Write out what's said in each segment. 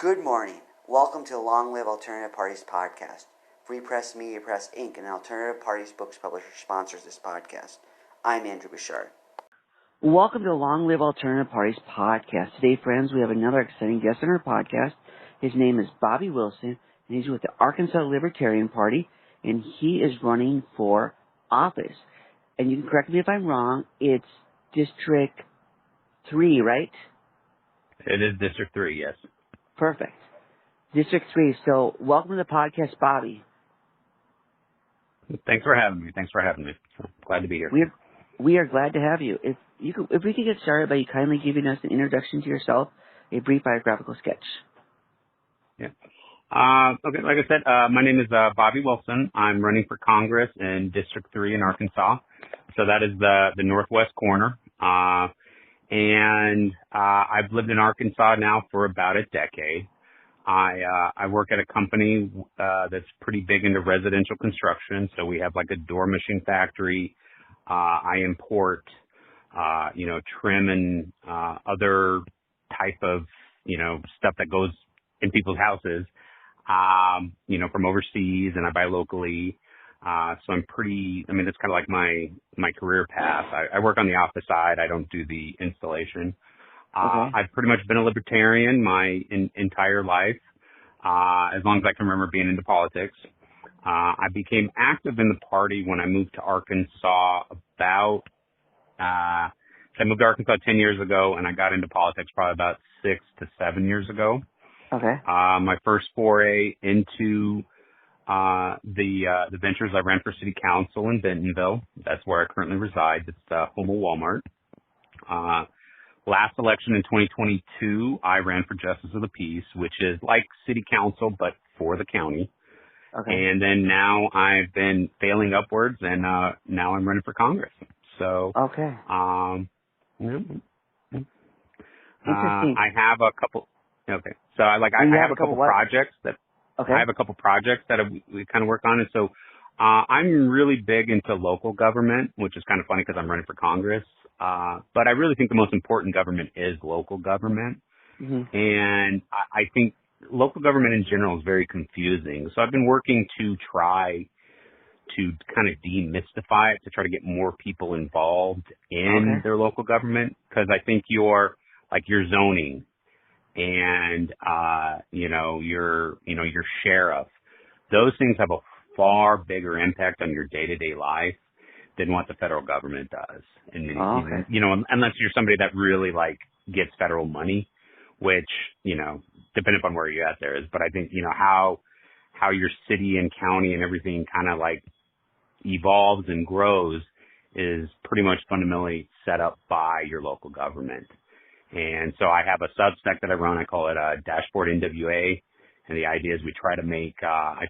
Good morning. Welcome to the Long Live Alternative Parties podcast. Free Press Media Press Inc., an alternative parties books publisher, sponsors this podcast. I'm Andrew Bouchard. Welcome to the Long Live Alternative Parties podcast. Today, friends, we have another exciting guest on our podcast. His name is Bobby Wilson, and he's with the Arkansas Libertarian Party, and he is running for office. And you can correct me if I'm wrong, it's District 3, right? It is District 3, yes. Perfect. District 3. So, welcome to the podcast, Bobby. Thanks for having me. Glad to be here. We are glad to have you. If we could get started by you kindly giving us an introduction to yourself, a brief biographical sketch. Yeah. Okay, like I said, my name is Bobby Wilson. I'm running for Congress in District 3 in Arkansas. So that is the northwest corner. And I've lived in Arkansas now for about a decade. I work at a company that's pretty big into residential construction. So we have like a door machine factory. I import, trim and other type of, stuff that goes in people's houses, from overseas, and I buy locally. So that's kind of like my career path. I work on the office side. I don't do the installation. Okay. I've pretty much been a libertarian my entire life, as long as I can remember being into politics. I became active in the party when I moved to Arkansas I moved to Arkansas 10 years ago, and I got into politics probably about 6 to 7 years ago. Okay. My first foray into the ventures, I ran for city council in Bentonville. That's where I currently reside. It's home of Walmart. Last election in 2022, I ran for Justice of the Peace, which is like city council, but for the county. Okay. And then now I've been failing upwards, and now I'm running for Congress. So, okay. Interesting. Interesting. I have a couple. Okay, so I have a couple projects that. Okay. I have a couple projects that we kind of work on, and so I'm really big into local government, which is kind of funny because I'm running for Congress. But I really think the most important government is local government, and I think local government in general is very confusing. So I've been working to try to kind of demystify it, to try to get more people involved in their local government, because I think your zoning and your sheriff, those things have a far bigger impact on your day-to-day life than what the federal government does. And unless you're somebody that really gets federal money, which depending upon where you're at there is. But I think how your city and county and everything kind of evolves and grows is pretty much fundamentally set up by your local government. And so I have a Substack that I run. I call it Dashboard NWA. And the idea is we try to make, I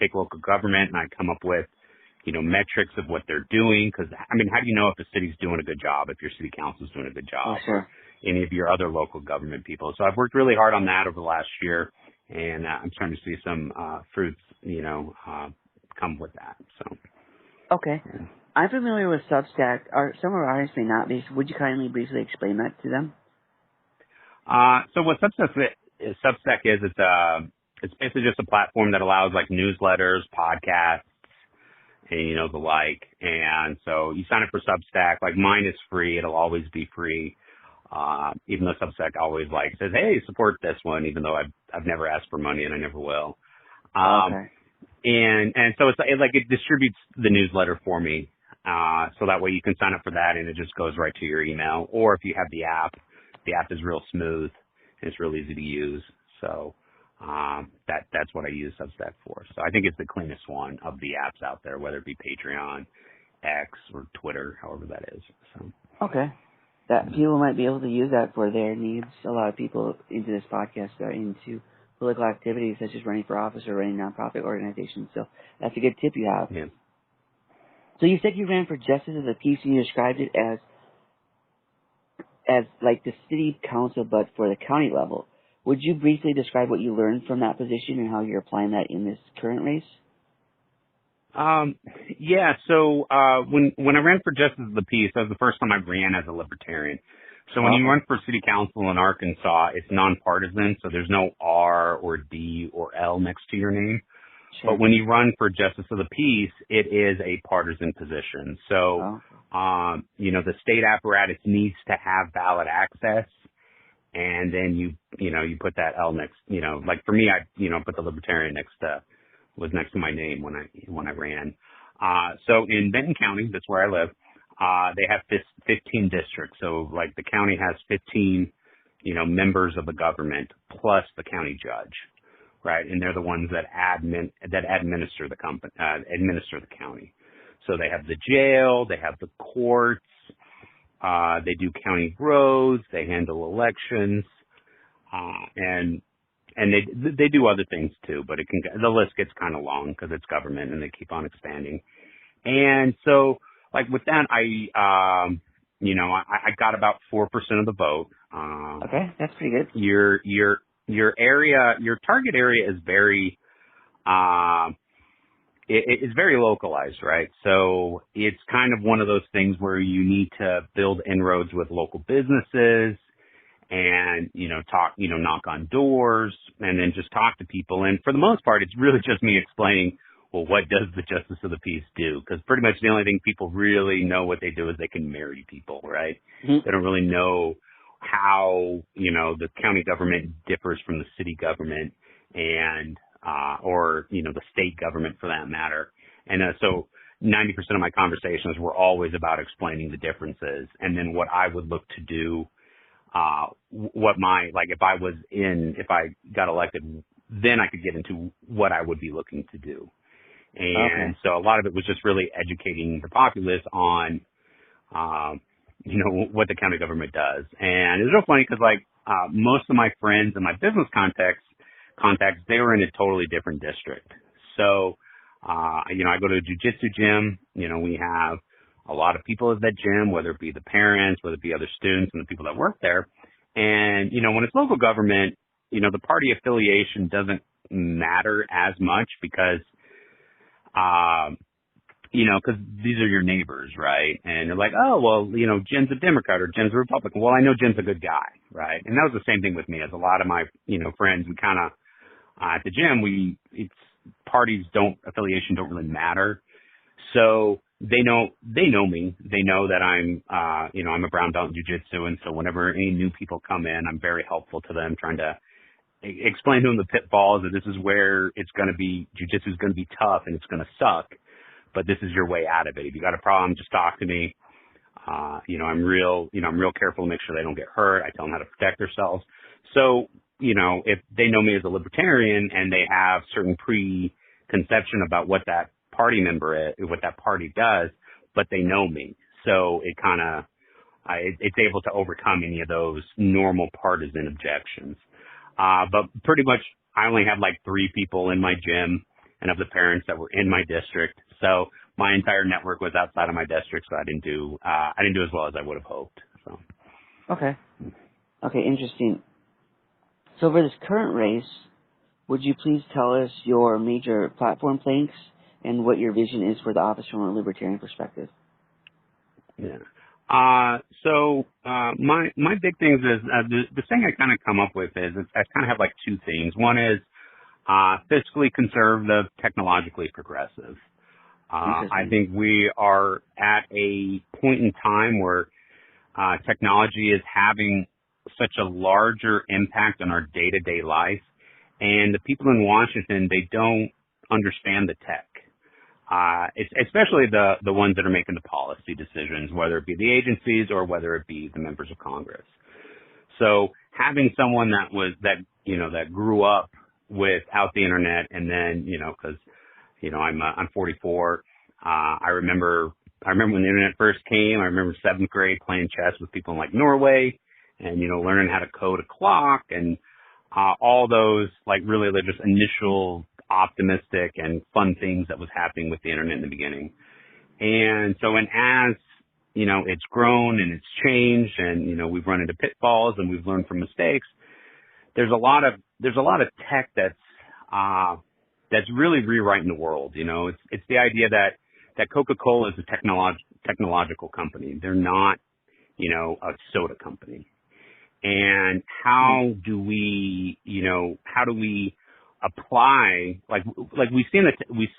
take local government and I come up with, metrics of what they're doing. Cause how do you know if the city's doing a good job, if your city council's doing a good job, or any of your other local government people. So I've worked really hard on that over the last year, and I'm starting to see some, fruits, come with that. So. Okay. I'm familiar with Substack. Some of our audience may not be. So would you kindly briefly explain that to them? So what Substack is, it's basically just a platform that allows newsletters, podcasts, and the like. And so you sign up for Substack. Mine is free. It'll always be free. Even though Substack always says, hey, support this one, even though I've never asked for money and I never will. And so it distributes the newsletter for me. So that way you can sign up for that and it just goes right to your email. Or if you have the app is real smooth and it's real easy to use. So, that's what I use Substack for. So I think it's the cleanest one of the apps out there, whether it be Patreon, X, or Twitter, however that is. So. Okay. That people might be able to use that for their needs. A lot of people into this podcast are into political activities such as running for office or running nonprofit organizations. So that's a good tip you have. Yeah. So you said you ran for Justice of the Peace and you described it as the city council but for the county level. Would you briefly describe what you learned from that position and how you're applying that in this current race? Yeah. So when I ran for Justice of the Peace, that was the first time I ran as a libertarian. So when you run for city council in Arkansas, it's nonpartisan, so there's no R or D or L next to your name. Sure. But when you run for justice of the peace, it is a partisan position. So, the state apparatus needs to have ballot access, and then you put that L next, like for me, I, put the Libertarian was next to my name when I ran. So in Benton County, that's where I live, they have 15 districts. So like the county has 15, members of the government plus the county judge, right? And they're the ones that administer the county. So they have the jail, they have the courts, they do county roads, they handle elections, and they do other things too, but the list gets kind of long because it's government and they keep on expanding. And so, like with that, I got about 4% of the vote. Okay, that's pretty good. Your area, your target area is very, it's very localized, right? So it's kind of one of those things where you need to build inroads with local businesses and, knock on doors and then just talk to people. And for the most part, it's really just me explaining, well, what does the Justice of the Peace do? Because pretty much the only thing people really know what they do is they can marry people, right? Mm-hmm. They don't really know how, the county government differs from the city government and, or the state government for that matter. And so 90% of my conversations were always about explaining the differences and then what I would look to do, if I got elected, then I could get into what I would be looking to do. And so a lot of it was just really educating the populace on, what the county government does. And it's real funny because most of my friends and my business contacts, they were in a totally different district. So, I go to a jiu-jitsu gym, we have a lot of people at that gym, whether it be the parents, whether it be other students and the people that work there. And, when it's local government, the party affiliation doesn't matter as much because, because these are your neighbors, right? And they're like, oh, well, Jen's a Democrat or Jen's a Republican. Well, I know Jen's a good guy, right? And that was the same thing with me. As a lot of my, friends, we kind of, at the gym, affiliation don't really matter. So they know me. They know that I'm a brown belt in jiu-jitsu. And so whenever any new people come in, I'm very helpful to them, trying to explain to them the pitfalls that this is where it's going to be, jiu-jitsu is going to be tough and it's going to suck, but this is your way out of it. If you got a problem, just talk to me. I'm real careful to make sure they don't get hurt. I tell them how to protect themselves. So, if they know me as a libertarian and they have certain preconception about what that party member is, what that party does, but they know me. So it kind of, it's able to overcome any of those normal partisan objections. But pretty much I only had 3 people in my gym and of the parents that were in my district. So my entire network was outside of my district. So I didn't do as well as I would have hoped. So. Okay, interesting. So for this current race, would you please tell us your major platform planks and what your vision is for the office from a libertarian perspective? Yeah. So my big things is, the thing I kind of come up with is I kind of have 2 things. One is, fiscally conservative, technologically progressive. I think we are at a point in time where, technology is having such a larger impact on our day-to-day life. And the people in Washington, they don't understand the tech. It's especially the ones that are making the policy decisions, whether it be the agencies or whether it be the members of Congress. So having someone that grew up without the internet, and then, cause, I'm 44. I remember when the internet first came. I remember 7th grade playing chess with people in Norway and, learning how to code a clock and, all those really just initial optimistic and fun things that was happening with the internet in the beginning. And so, as, it's grown and it's changed and, we've run into pitfalls and we've learned from mistakes. There's a lot of tech that's really rewriting the world. It's the idea that Coca-Cola is a technological company. They're not a soda company. And how do we apply, like we see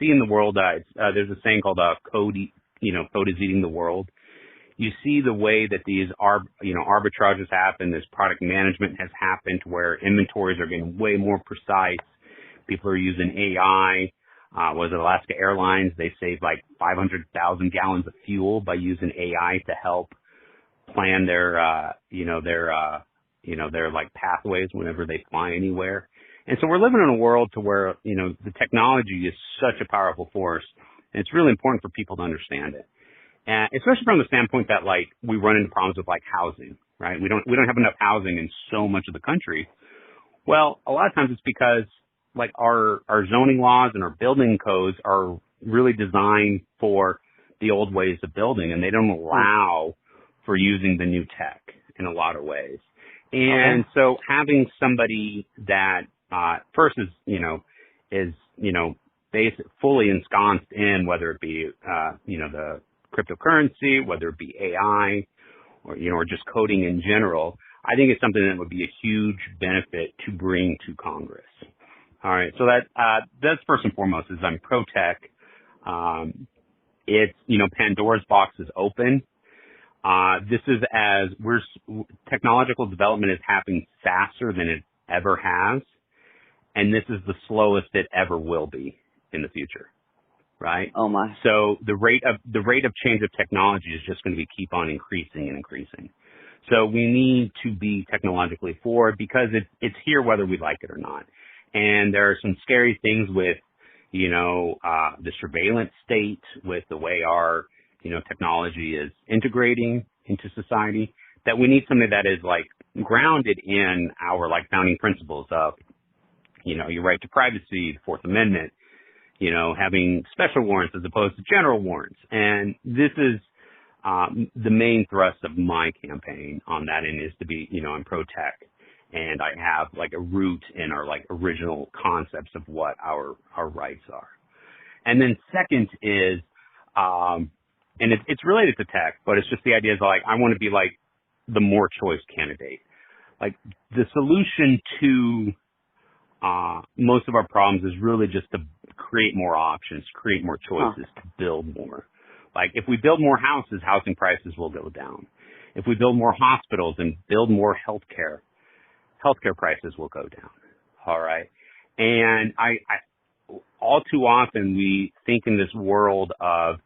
in the world, there's a saying called, code is eating the world. You see the way that these arbitrages happen, this product management has happened where inventories are getting way more precise. People are using AI. Was it Alaska Airlines? They saved like 500,000 gallons of fuel by using AI to help plan their like pathways whenever they fly anywhere. And so we're living in a world to where, the technology is such a powerful force, and it's really important for people to understand it. And especially from the standpoint that like we run into problems with like housing, right? We don't have enough housing in so much of the country. Well, a lot of times it's because like our zoning laws and our building codes are really designed for the old ways of building, and they don't allow for using the new tech in a lot of ways. And so having somebody that first is fully ensconced in, whether it be the cryptocurrency, whether it be AI, or just coding in general, I think it's something that would be a huge benefit to bring to Congress. All right, so that's first and foremost is I'm pro-tech. It's Pandora's box is open. This is technological development is happening faster than it ever has, and this is the slowest it ever will be in the future, right? Oh my! So the rate of change of technology is just going to keep on increasing and increasing. So we need to be technologically forward because it's here whether we like it or not. And there are some scary things with the surveillance state, with the way our technology is integrating into society, that we need something that is like grounded in our like founding principles of, your right to privacy, the Fourth Amendment, having special warrants as opposed to general warrants. And this is the main thrust of my campaign on that end is to be, I'm pro-tech. And I have like a root in our like original concepts of what our rights are. And then second is, and it's related to tech, but it's just the idea is like, I want to be like the more choice candidate. Like the solution to, most of our problems is really just to create more options, create more choices, to build more. Like if we build more houses, housing prices will go down. If we build more hospitals and build more healthcare prices will go down. All right. And I all too often we think in this world of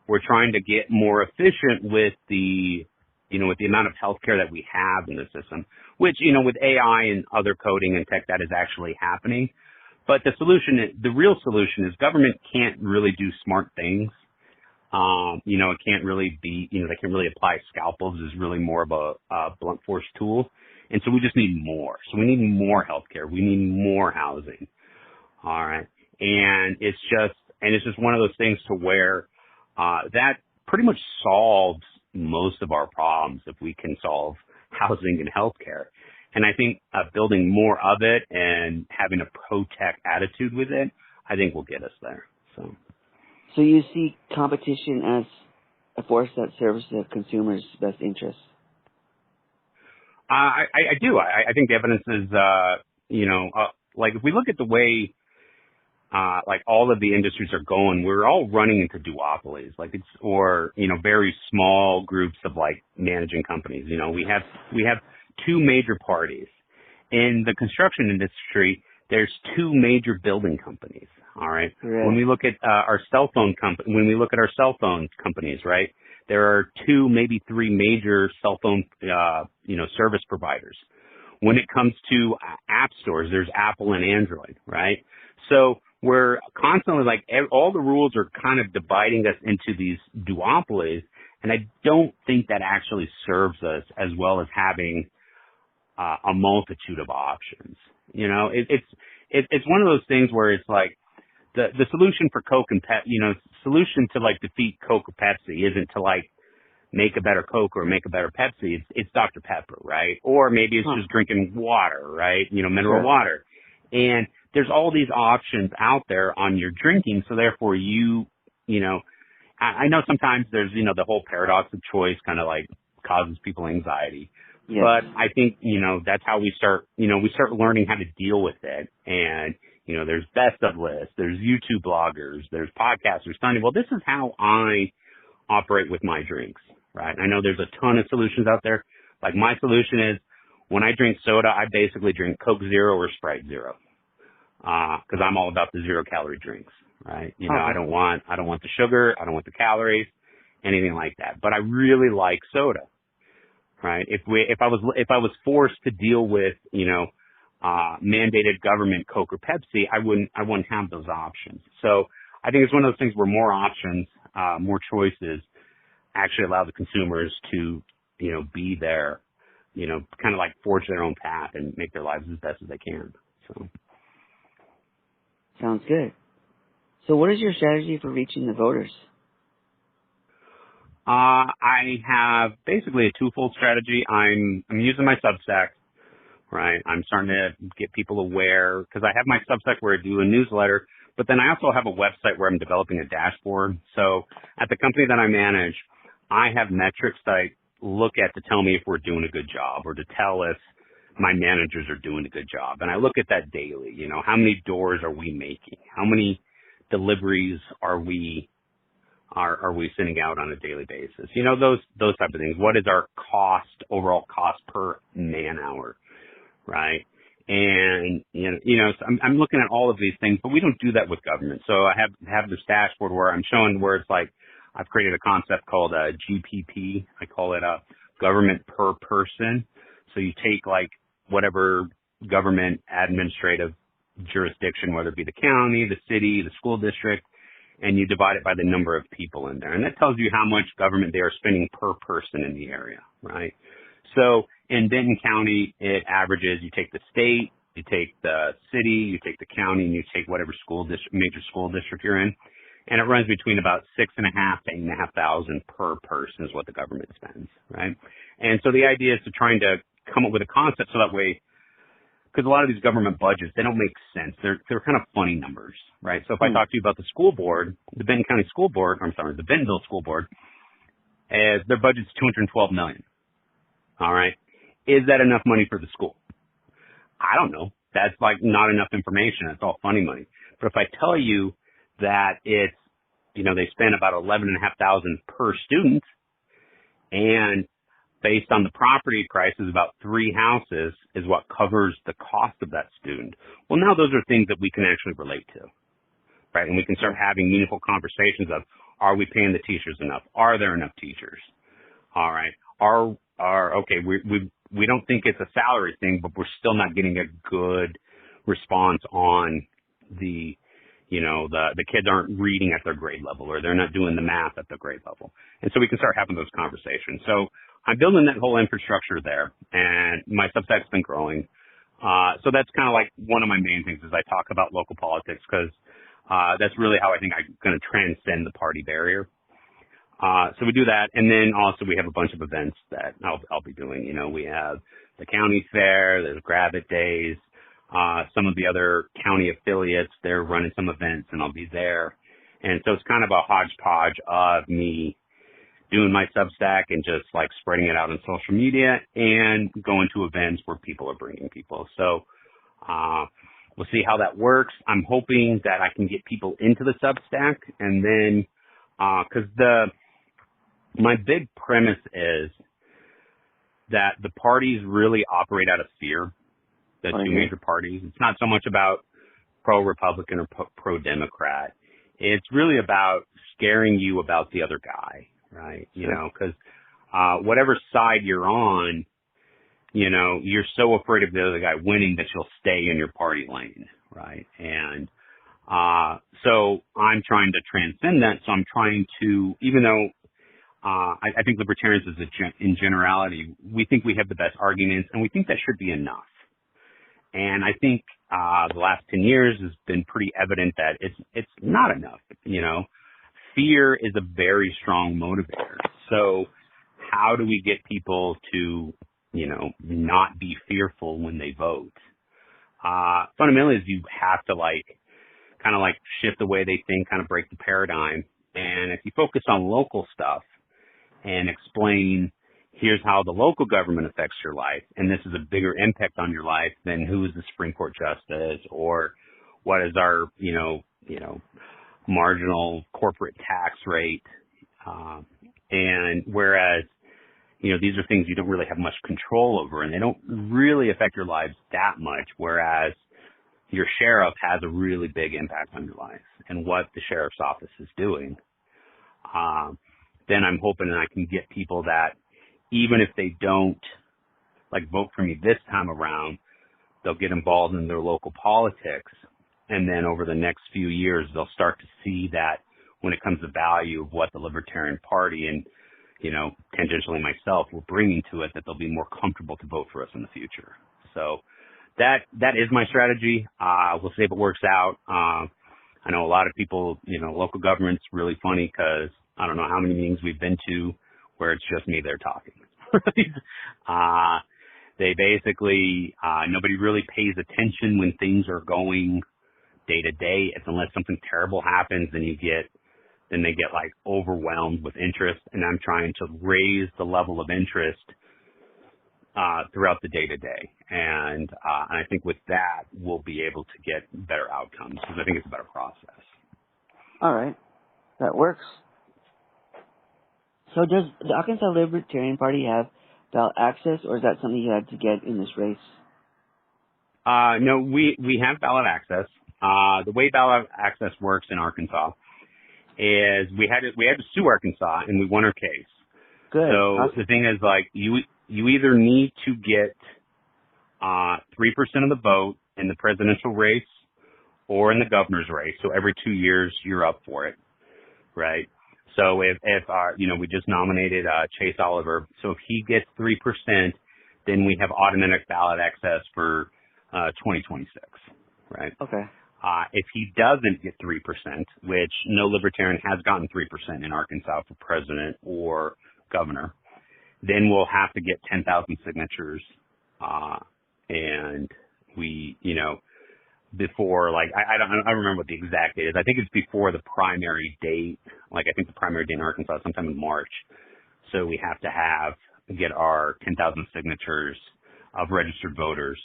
we're trying to get more efficient with the amount of healthcare that we have in the system, which, with AI and other coding and tech, that is actually happening. But the real solution is government can't really do smart things. It can't really be, they can't really apply scalpels is really more of a blunt force tool. And so we just need more. So we need more healthcare. We need more housing. All right. And it's just one of those things to where, that pretty much solves most of our problems if we can solve housing and healthcare. And I think building more of it and having a pro-tech attitude with it, I think will get us there. So you see competition as a force that serves the consumer's best interests? I do. I think the evidence is, like if we look at the way, like all of the industries are going, we're all running into duopolies, or very small groups of like managing companies. We have two major parties. In the construction industry, there's two major building companies. All right. Right. When we look at our cell phone companies, right, there are two, maybe three major cell phone, service providers. When it comes to app stores, there's Apple and Android, right? So we're constantly like all the rules are kind of dividing us into these duopolies, and I don't think that actually serves us as well as having a multitude of options. It's one of those things where it's like the solution for Coke and solution to like defeat Coke or Pepsi isn't to like make a better Coke or make a better Pepsi. It's Dr. Pepper, right? Or maybe it's just drinking water, right? Mineral water. And there's all these options out there on your drinking. So therefore I know sometimes there's, the whole paradox of choice kind of like causes people anxiety. Yes. But I think, that's how we start learning how to deal with it. And, there's best of lists, there's YouTube bloggers, there's podcasters. Well, this is how I operate with my drinks, right? I know there's a ton of solutions out there. Like my solution is when I drink soda, I basically drink Coke Zero or Sprite Zero. Cause I'm all about the 0-calorie drinks, right? I don't want the sugar. I don't want the calories, anything like that. But I really like soda, right? If I was forced to deal with, mandated government Coke or Pepsi, I wouldn't have those options. So I think it's one of those things where more options, more choices actually allow the consumers to, be there, kind of like forge their own path and make their lives as best as they can. So. Sounds good. So what is your strategy for reaching the voters? I have basically a twofold strategy. I'm using my Substack, right? I'm starting to get people aware because I have my Substack where I do a newsletter, but then I also have a website where I'm developing a dashboard. So at the company that I manage, I have metrics that I look at to tell me if we're doing a good job or to tell if my managers are doing a good job. And I look at that daily, how many doors are we making? How many deliveries are we sending out on a daily basis? Those type of things. What is our overall cost per man hour, right? And, so I'm looking at all of these things, but we don't do that with government. So I have this dashboard where I'm showing where it's like, I've created a concept called a GPP. I call it a government per person. So you take like whatever government administrative jurisdiction, whether it be the county, the city, the school district, and you divide it by the number of people in there. And that tells you how much government they are spending per person in the area, right? So in Benton County, it averages, you take the state, you take the city, you take the county, and you take whatever major school district you're in. And it runs between about $6,500 to $8,500 per person is what the government spends, right? And so the idea is to trying to come up with a concept so that way, because a lot of these government budgets, they don't make sense. They're kind of funny numbers, right? So if I talk to you about the school board, the Bentonville School Board, their budget's $212 million. All right. Is that enough money for the school? I don't know. That's like not enough information. It's all funny money. But if I tell you that it's, they spend about $11,500 per student, and based on the property prices, about 3 houses is what covers the cost of that student. Well, now those are things that we can actually relate to, right? And we can start having meaningful conversations of, are we paying the teachers enough? Are there enough teachers? All right. Okay, we don't think it's a salary thing, but we're still not getting a good response on the kids aren't reading at their grade level, or they're not doing the math at the grade level. And so we can start having those conversations. So I'm building that whole infrastructure there, and my Substack's been growing. So that's kind of like one of my main things is I talk about local politics because that's really how I think I'm going to transcend the party barrier. So we do that. And then also we have a bunch of events that I'll be doing. We have the county fair, there's Grab It Days. Some of the other county affiliates, they're running some events and I'll be there. And so it's kind of a hodgepodge of me doing my Substack and just like spreading it out on social media and going to events where people are bringing people. So, we'll see how that works. I'm hoping that I can get people into the Substack and then, cause my big premise is that the parties really operate out of fear. The two major parties. It's not so much about pro-Republican or pro-Democrat. It's really about scaring you about the other guy, right? Because whatever side you're on, you're so afraid of the other guy winning that you'll stay in your party lane, right? And so I'm trying to transcend that. So I'm trying to, even though I think libertarians in generality, we think we have the best arguments, and we think that should be enough. And I think the last 10 years has been pretty evident that it's not enough. Fear is a very strong motivator. So how do we get people to, not be fearful when they vote? Fundamentally is you have to kind of shift the way they think, kind of break the paradigm. And if you focus on local stuff and explain, here's how the local government affects your life, and this is a bigger impact on your life than who is the Supreme Court justice or what is our, marginal corporate tax rate. And whereas, these are things you don't really have much control over, and they don't really affect your lives that much, whereas your sheriff has a really big impact on your life and what the sheriff's office is doing. Then I'm hoping that I can get people that, even if they don't vote for me this time around, they'll get involved in their local politics. And then over the next few years, they'll start to see that when it comes to value of what the Libertarian Party and, tangentially myself, we're bringing to it, that they'll be more comfortable to vote for us in the future. So that is my strategy. We'll see if it works out. I know a lot of people, local government's really funny because I don't know how many meetings we've been to where it's just me there talking. They basically, nobody really pays attention when things are going day to day. It's unless something terrible happens, then they get overwhelmed with interest. And I'm trying to raise the level of interest throughout the day to day. And I think with that, we'll be able to get better outcomes because I think it's a better process. All right. That works. So does the Arkansas Libertarian Party have ballot access, or is that something you had to get in this race? No, we have ballot access. The way ballot access works in Arkansas is we had to sue Arkansas, and we won our case. Good. So awesome. The thing is, you either need to get 3% of the vote in the presidential race or in the governor's race. So every 2 years, you're up for it, right? So if we just nominated Chase Oliver. So if he gets 3%, then we have automatic ballot access for 2026, right? Okay. If he doesn't get 3%, which no Libertarian has gotten 3% in Arkansas for president or governor, then we'll have to get 10,000 signatures. And we, before, I don't remember what the exact date is. I think it's before the primary date. I think the primary date in Arkansas is sometime in March. So we have to get our 10,000 signatures of registered voters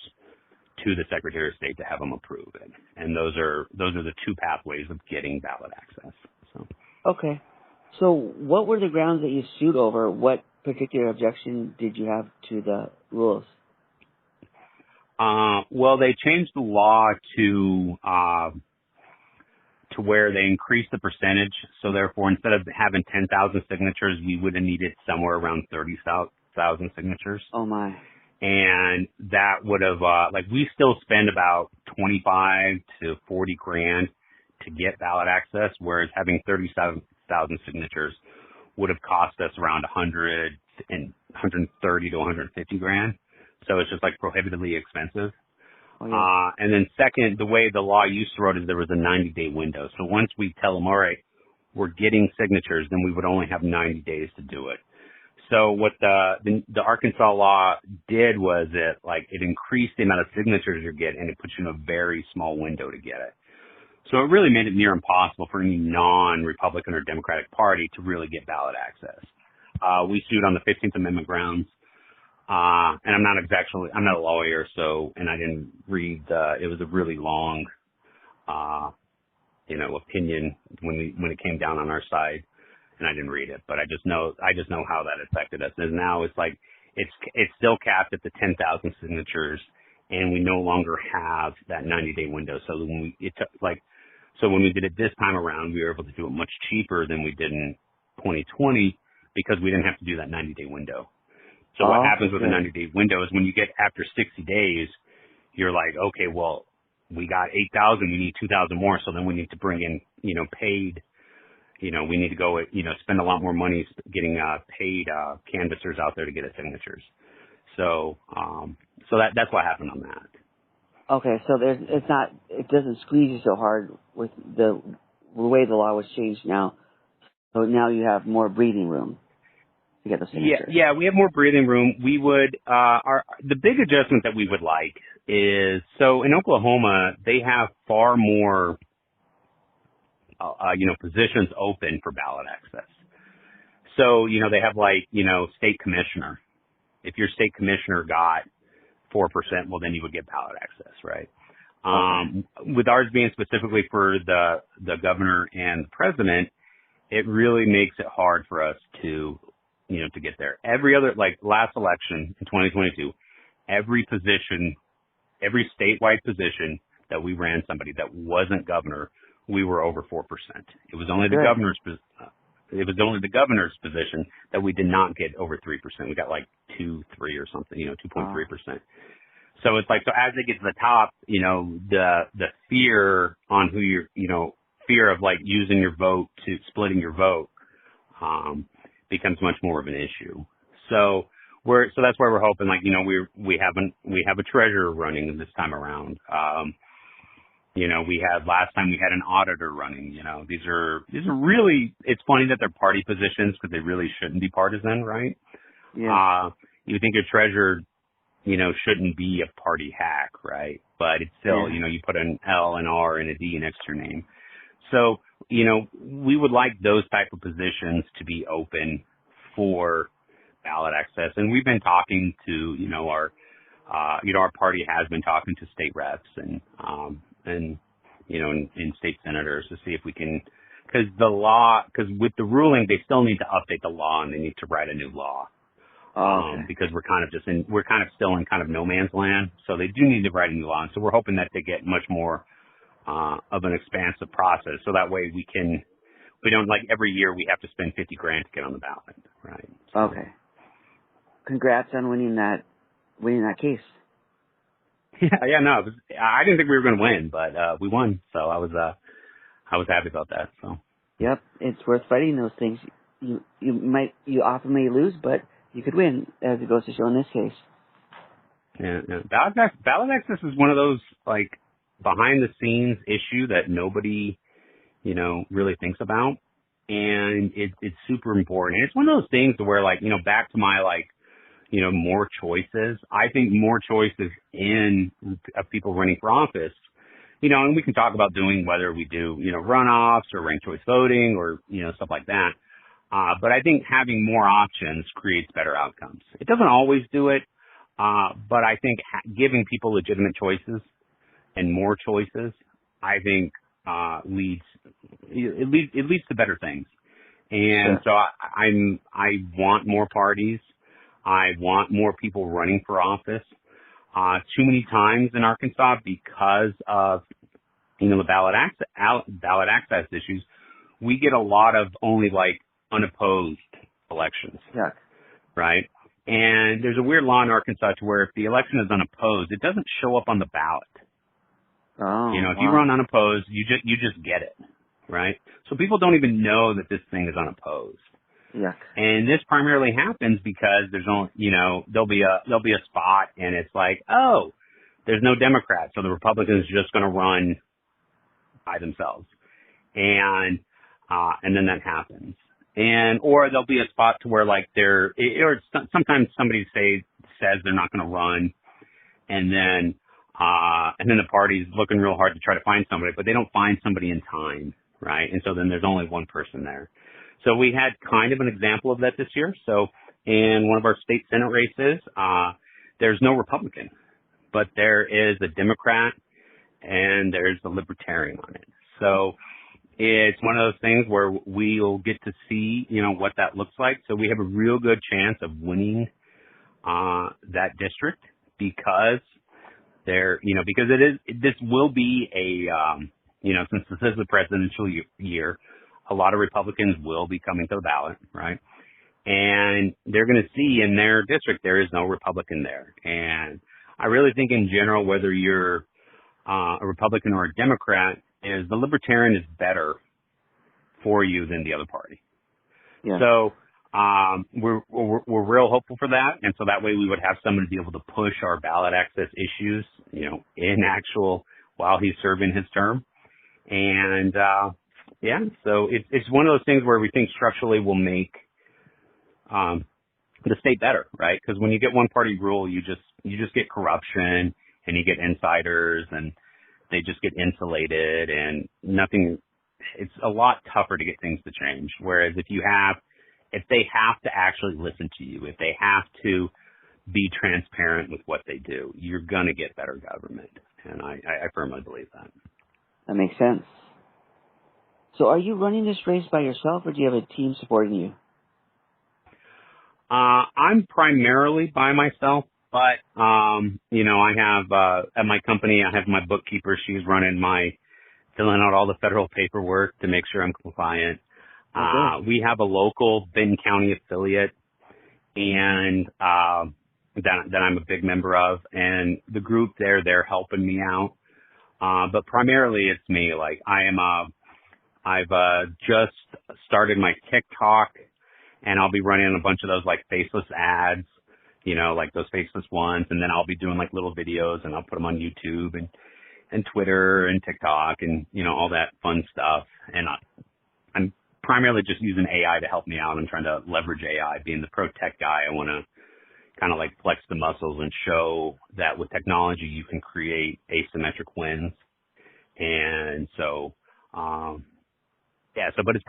to the Secretary of State to have them approve it. And those are the two pathways of getting ballot access. So. Okay. So what were the grounds that you sued over? What particular objection did you have to the rules? Well, they changed the law to where they increased the percentage. So therefore, instead of having 10,000 signatures, we would have needed somewhere around 30,000 signatures. Oh my. And that would have, we still spend about 25 to 40 grand to get ballot access, whereas having 37,000 signatures would have cost us around 130 to 150 grand. So it's just prohibitively expensive. Oh, yeah. And then second, the way the law used to work is there was a 90-day window. So once we tell them, all right, we're getting signatures, then we would only have 90 days to do it. So what the Arkansas law did was it increased the amount of signatures you get, and it puts you in a very small window to get it. So it really made it near impossible for any non-Republican or Democratic party to really get ballot access. We sued on the 15th Amendment grounds. And I'm not a lawyer, and I didn't read, it was a really long, opinion when it came down on our side, and I didn't read it, but I just know how that affected us. And now it's it's still capped at the 10,000 signatures, and we no longer have that 90-day window. So when we did it this time around, we were able to do it much cheaper than we did in 2020 because we didn't have to do that 90-day window. So what happens with a 90-day window is when you get after 60 days, you're like, okay, well, we got 8,000, we need 2,000 more. So then we need to bring in, paid, we need to go, spend a lot more money getting paid canvassers out there to get us signatures. So, that's what happened on that. Okay, so it doesn't squeeze you so hard with the way the law was changed now. So now you have more breathing room. Yeah, we have more breathing room. We would, the big adjustment that we would like is, so in Oklahoma, they have far more, positions open for ballot access. So, they have like, state commissioner. If your state commissioner got 4%, well, then you would get ballot access, right? With ours being specifically for the governor and the president, it really makes it hard for us to, to get there. Every other, like last election in 2022, every statewide position that we ran somebody that wasn't governor, we were over 4%. It was only the governor's position that we did not get over 3%. We got like 2.3 or something, 2.3%. So it's like, so as they get to the top, the fear on who fear of like using your vote to splitting your vote, becomes much more of an issue. So that's why we're hoping, like, we have a treasurer running this time around. Last time we had an auditor running. These are really, it's funny that they're party positions because they really shouldn't be partisan, right? Yeah. You think your treasurer, shouldn't be a party hack, right? But it's still, you put an L, an R, and a D next to your name. So, we would like those type of positions to be open for ballot access. And we've been talking to, our party has been talking to state reps and state senators to see if we can, because with the ruling, they still need to update the law and they need to write a new law. Because we're kind of still in kind of no man's land. So they do need to write a new law. And so we're hoping that they get much more, of an expansive process. So that way we don't like every year we have to spend $50,000 to get on the ballot. Right. So. Okay. Congrats on winning that case. Yeah, no, I didn't think we were going to win, but, we won. So I was happy about that. So. Yep. It's worth fighting those things. You often may lose, but you could win, as it goes to show in this case. Yeah. Ballot access is one of those, like, behind the scenes issue that nobody, really thinks about. And it's super important. And it's one of those things where, like, back to my, like, more choices. I think more choices of people running for office, and we can talk about whether we do, runoffs or ranked choice voting or, stuff like that. But I think having more options creates better outcomes. It doesn't always do it, but I think giving people legitimate choices and more choices, I think leads to better things. And so I want more parties. I want more people running for office. Too many times in Arkansas, because of the ballot access issues, we get a lot of only like unopposed elections. Yeah. Right? And there's a weird law in Arkansas to where if the election is unopposed, it doesn't show up on the ballot. Oh. If you run unopposed, you just get it. Right? So people don't even know that this thing is unopposed. Yeah. And this primarily happens because there's only, there'll be a spot and it's like, oh, there's no Democrats, so the Republicans are just going to run by themselves. And then that happens. Or there'll be a spot to where like sometimes somebody says they're not going to run and then the party's looking real hard to try to find somebody, but they don't find somebody in time. Right. And so then there's only one person there. So we had kind of an example of that this year. So in one of our state Senate races, there's no Republican, but there is a Democrat and there's a Libertarian on it. So it's one of those things where we'll get to see, what that looks like. So we have a real good chance of winning, that district because this will be since this is the presidential year, a lot of Republicans will be coming to the ballot, right? And they're going to see in their district there is no Republican there. And I really think in general, whether you're a Republican or a Democrat, is the Libertarian is better for you than the other party. Yeah. So we're real hopeful for that. And so that way we would have someone to be able to push our ballot access issues, in actual while he's serving his term. And so it's one of those things where we think structurally will make the state better, right? Because when you get one party rule, you just get corruption and you get insiders and they just get insulated and nothing. It's a lot tougher to get things to change. Whereas if you have if they have to actually listen to you, if they have to be transparent with what they do, you're going to get better government. And I firmly believe that. That makes sense. So are you running this race by yourself, or do you have a team supporting you? I'm primarily by myself, but, I have, at my company, I have my bookkeeper. She's filling out all the federal paperwork to make sure I'm compliant. Okay. We have a local Benton County affiliate and, that I'm a big member of, and the group there, they're helping me out. But primarily it's me. Like I've just started my TikTok, and I'll be running a bunch of those like faceless ads, like those faceless ones. And then I'll be doing like little videos, and I'll put them on YouTube and Twitter and TikTok and, all that fun stuff. And I'm primarily just using AI to help me out. I'm trying to leverage AI. Being the pro tech guy, I want to kind of like flex the muscles and show that with technology you can create asymmetric wins. And so, but it's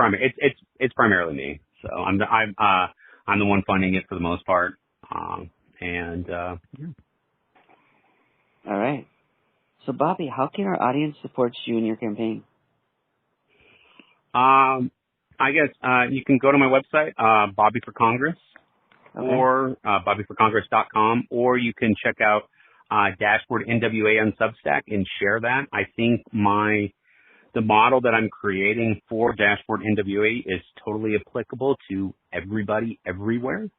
primarily me. So I'm the one funding it for the most part. Yeah. All right. So Bobby, how can our audience support you in your campaign? I guess, you can go to my website, Bobby for Congress. Okay. Or bobbyforcongress.com, or you can check out Dashboard NWA on Substack and share that. I think the model that I'm creating for Dashboard NWA is totally applicable to everybody everywhere.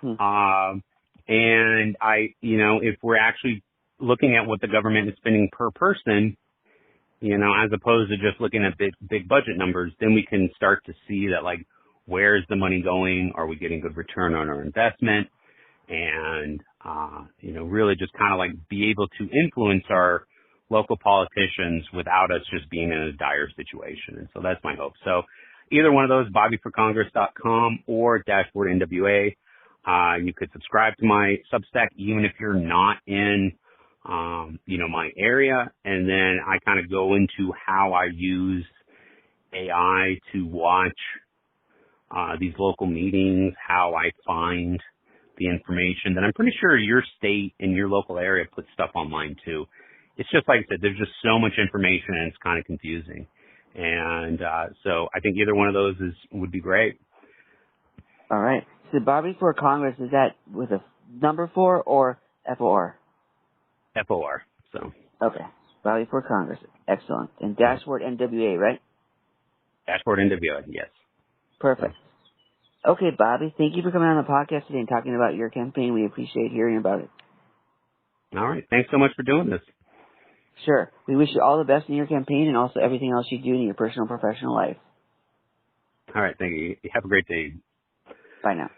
And if we're actually looking at what the government is spending per person, as opposed to just looking at big budget numbers, then we can start to see that, like, where is the money going? Are we getting good return on our investment? And, really just kind of like be able to influence our local politicians without us just being in a dire situation. And so that's my hope. So either one of those, bobbyforcongress.com or Dashboard NWA. You could subscribe to my Substack even if you're not in, my area. And then I kind of go into how I use AI to watch these local meetings, how I find the information. Then I'm pretty sure your state and your local area puts stuff online too. It's just like I said, there's just so much information and it's kind of confusing. And so I think either one of those would be great. All right. So Bobby for Congress, is that with a number 4 or FOR? FOR. So. Okay. Bobby for Congress. Excellent. And Dashboard NWA, right? Dashboard NWA, yes. Perfect. Okay, Bobby, thank you for coming on the podcast today and talking about your campaign. We appreciate hearing about it. All right. Thanks so much for doing this. Sure. We wish you all the best in your campaign and also everything else you do in your personal and professional life. All right. Thank you. Have a great day. Bye now.